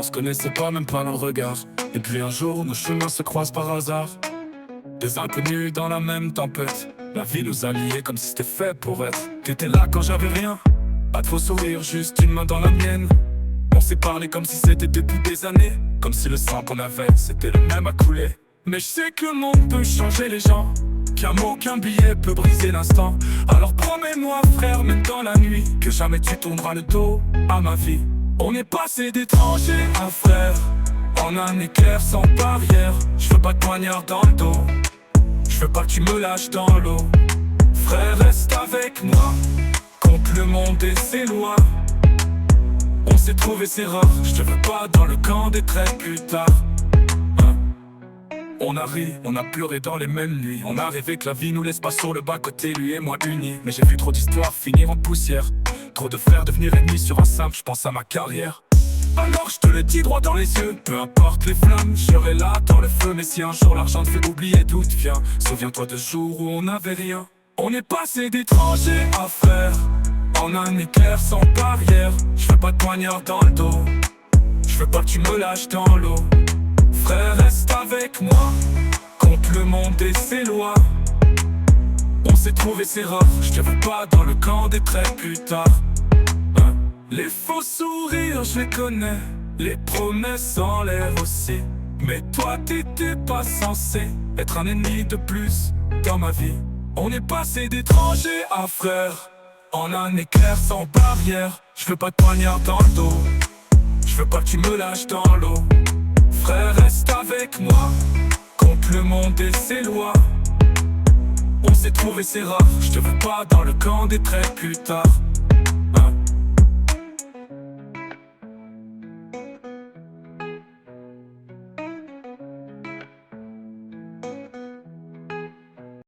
se connaissait pas, même pas dans le regard. Et puis un jour, nos chemins se croisent par hasard. Des inconnus dans la même tempête. La vie nous a liés comme si c'était fait pour être. T'étais là quand j'avais rien. Pas de faux sourires, juste une main dans la mienne. On s'est parlé comme si c'était depuis des années. Comme si le sang qu'on avait, c'était le même à couler. Mais je sais que le monde peut changer les gens, qu'un mot, qu'un billet peut briser l'instant. Alors promets-moi frère, même dans la nuit, que jamais tu tourneras le dos à ma vie. On est passé d'étranger à frère, en un éclair sans barrière. Je veux pas de poignard dans le dos, je veux pas que tu me lâches dans l'eau. Frère, reste avec moi, compte le monde et ses lois. On s'est trouvé, c'est rare, je te veux pas dans le camp des traits plus tard. On a ri, on a pleuré dans les mêmes nuits. On a rêvé que la vie nous laisse pas sur le bas-côté, lui et moi unis. Mais j'ai vu trop d'histoires finir en poussière, trop de frères devenir ennemis sur un simple, je pense à ma carrière. Alors je te le dis droit dans les yeux, peu importe les flammes, je serai là dans le feu. Mais si un jour l'argent te fait oublier d'où tu viens, souviens-toi de jours où on n'avait rien. On est passé d'étranger à frère, en un éclair sans barrière. Je veux pas de poignard dans le dos, je veux pas que tu me lâches dans l'eau. Frère, reste avec moi, compte le monde et ses lois. On s'est trouvé, c'est rare, je te veux pas dans le camp des traits plus tard. Les faux sourires, je les connais, les promesses en l'air aussi. Mais toi, t'étais pas censé être un ennemi de plus dans ma vie. On est passé d'étranger à frère, en un éclair sans barrière. Je veux pas de poignard dans le dos, je veux pas que tu me lâches dans l'eau. Frère, reste avec moi, compte le monde et ses lois. On s'est trouvé, c'est rare, je te veux pas dans le camp des traits plus tard.